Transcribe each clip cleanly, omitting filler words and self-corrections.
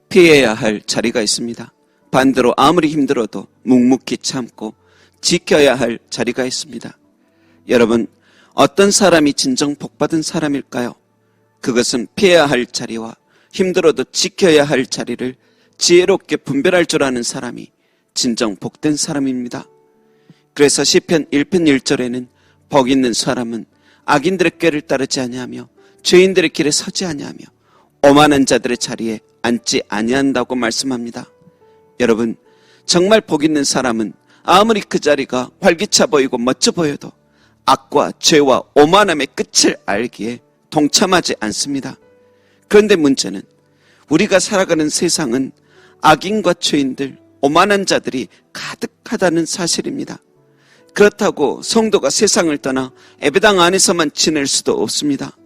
피해야 할 자리가 있습니다. 반대로 아무리 힘들어도 묵묵히 참고 지켜야 할 자리가 있습니다. 여러분, 어떤 사람이 진정 복받은 사람일까요? 그것은 피해야 할 자리와 힘들어도 지켜야 할 자리를 지혜롭게 분별할 줄 아는 사람이 진정 복된 사람입니다. 그래서 시편 1편 1절에는 복 있는 사람은 악인들의 꾀를 따르지 아니하며 죄인들의 길에 서지 아니하며 오만한 자들의 자리에 앉지 아니한다고 말씀합니다. 여러분, 정말 복 있는 사람은 아무리 그 자리가 활기차 보이고 멋져 보여도 악과 죄와 오만함의 끝을 알기에 동참하지 않습니다. 그런데 문제는 우리가 살아가는 세상은 악인과 죄인들, 오만한 자들이 가득하다는 사실입니다. 그렇다고 성도가 세상을 떠나 예배당 안에서만 지낼 수도 없습니다.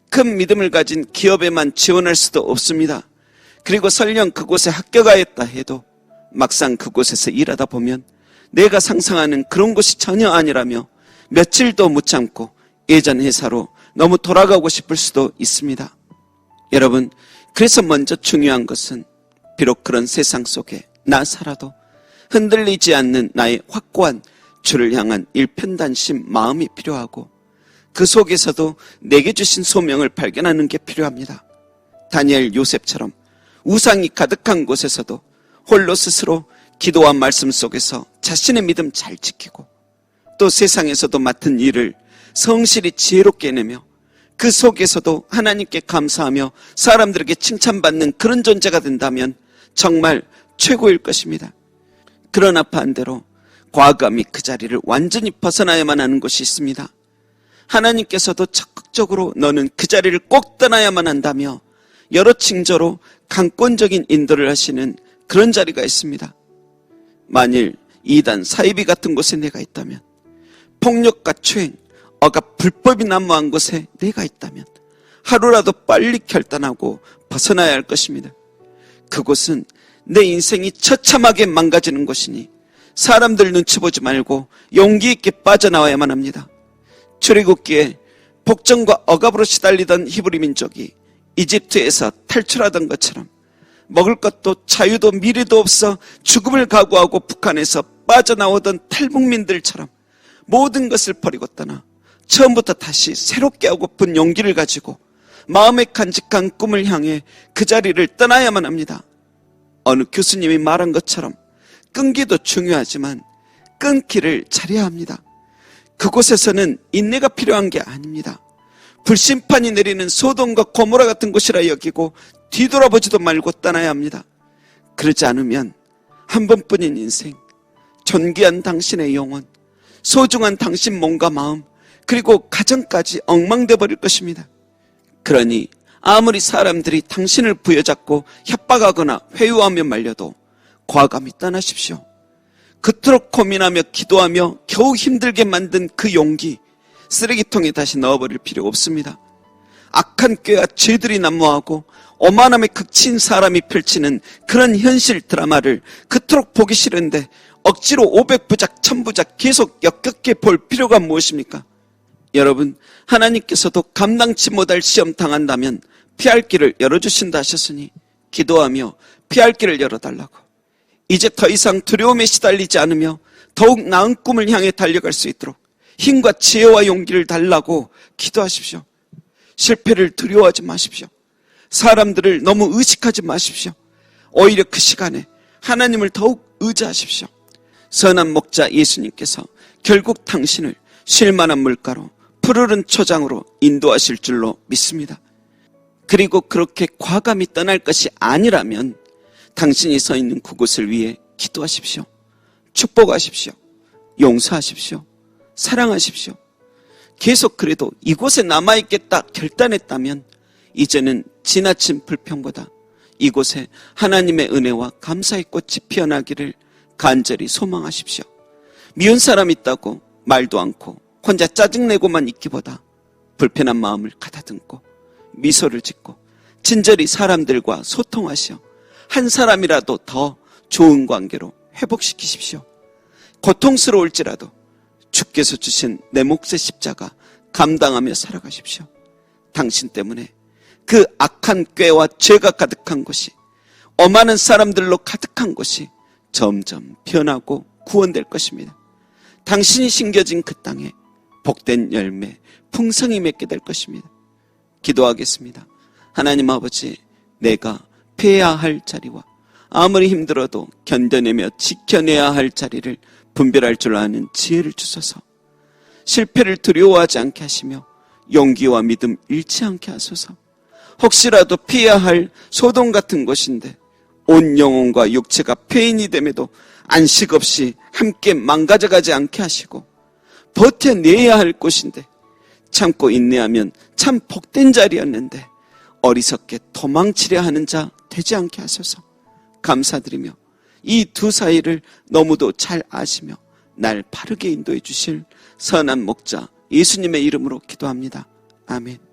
큰 믿음을 가진 기업에만 지원할 수도 없습니다. 그리고 설령 그곳에 합격하였다 해도 막상 그곳에서 일하다 보면 내가 상상하는 그런 곳이 전혀 아니라며 며칠도 못 참고 예전 회사로 너무 돌아가고 싶을 수도 있습니다. 여러분, 그래서 먼저 중요한 것은 비록 그런 세상 속에 나 살아도 흔들리지 않는 나의 확고한 주를 향한 일편단심 마음이 필요하고 그 속에서도 내게 주신 소명을 발견하는 게 필요합니다. 다니엘, 요셉처럼 우상이 가득한 곳에서도 홀로 스스로 기도와 말씀 속에서 자신의 믿음 잘 지키고 또 세상에서도 맡은 일을 성실히 지혜롭게 해내며 그 속에서도 하나님께 감사하며 사람들에게 칭찬받는 그런 존재가 된다면 정말 최고일 것입니다. 그러나 반대로 과감히 그 자리를 완전히 벗어나야만 하는 곳이 있습니다. 하나님께서도 적극적으로 너는 그 자리를 꼭 떠나야만 한다며 여러 징조로 강권적인 인도를 하시는 그런 자리가 있습니다. 만일 이단, 사이비 같은 곳에 내가 있다면, 폭력과 추행, 억압, 불법이 난무한 곳에 내가 있다면 하루라도 빨리 결단하고 벗어나야 할 것입니다. 그곳은 내 인생이 처참하게 망가지는 곳이니 사람들 눈치 보지 말고 용기 있게 빠져나와야만 합니다. 출애굽기에 복종과 억압으로 시달리던 히브리 민족이 이집트에서 탈출하던 것처럼 먹을 것도 자유도 미래도 없어 죽음을 각오하고 북한에서 빠져나오던 탈북민들처럼 모든 것을 버리고 떠나 처음부터 다시 새롭게 하고픈 용기를 가지고 마음에 간직한 꿈을 향해 그 자리를 떠나야만 합니다. 어느 교수님이 말한 것처럼 끈기도 중요하지만 끊기를 잘해야 합니다. 그곳에서는 인내가 필요한 게 아닙니다. 불심판이 내리는 소돔과 고모라 같은 곳이라 여기고 뒤돌아보지도 말고 떠나야 합니다. 그러지 않으면 한 번뿐인 인생, 존귀한 당신의 영혼, 소중한 당신 몸과 마음, 그리고 가정까지 엉망돼 버릴 것입니다. 그러니 아무리 사람들이 당신을 부여잡고 협박하거나 회유하며 말려도 과감히 떠나십시오. 그토록 고민하며 기도하며 겨우 힘들게 만든 그 용기 쓰레기통에 다시 넣어버릴 필요 없습니다. 악한 꾀와 죄들이 난무하고 오만함에 극치인 사람이 펼치는 그런 현실 드라마를 그토록 보기 싫은데 억지로 500부작 1000부작 계속 역겹게 볼 필요가 무엇입니까? 여러분, 하나님께서도 감당치 못할 시험 당한다면 피할 길을 열어주신다 하셨으니 기도하며 피할 길을 열어달라고, 이제 더 이상 두려움에 시달리지 않으며 더욱 나은 꿈을 향해 달려갈 수 있도록 힘과 지혜와 용기를 달라고 기도하십시오. 실패를 두려워하지 마십시오. 사람들을 너무 의식하지 마십시오. 오히려 그 시간에 하나님을 더욱 의지하십시오. 선한 목자 예수님께서 결국 당신을 쉴만한 물가로 푸르른 초장으로 인도하실 줄로 믿습니다. 그리고 그렇게 과감히 떠날 것이 아니라면 당신이 서 있는 그곳을 위해 기도하십시오. 축복하십시오. 용서하십시오. 사랑하십시오. 계속 그래도 이곳에 남아있겠다 결단했다면 이제는 지나친 불평보다 이곳에 하나님의 은혜와 감사의 꽃이 피어나기를 간절히 소망하십시오. 미운 사람 있다고 말도 않고 혼자 짜증내고만 있기보다 불편한 마음을 가다듬고 미소를 짓고 친절히 사람들과 소통하시어 한 사람이라도 더 좋은 관계로 회복시키십시오. 고통스러울지라도 주께서 주신 내 몫의 십자가 감당하며 살아가십시오. 당신 때문에 그 악한 꾀와 죄가 가득한 곳이 엄하는 사람들로 가득한 곳이 점점 변하고 구원될 것입니다. 당신이 심겨진 그 땅에 복된 열매, 풍성이 맺게 될 것입니다. 기도하겠습니다. 하나님 아버지, 내가 패해야 할 자리와 아무리 힘들어도 견뎌내며 지켜내야 할 자리를 분별할 줄 아는 지혜를 주소서. 실패를 두려워하지 않게 하시며 용기와 믿음 잃지 않게 하소서. 혹시라도 피해야 할 소돔 같은 곳인데 온 영혼과 육체가 폐인이 됨에도 안식 없이 함께 망가져가지 않게 하시고, 버텨내야 할 곳인데 참고 인내하면 참 복된 자리였는데 어리석게 도망치려 하는 자 되지 않게 하소서. 감사드리며 이 두 사이를 너무도 잘 아시며 날 바르게 인도해 주실 선한 목자 예수님의 이름으로 기도합니다. 아멘.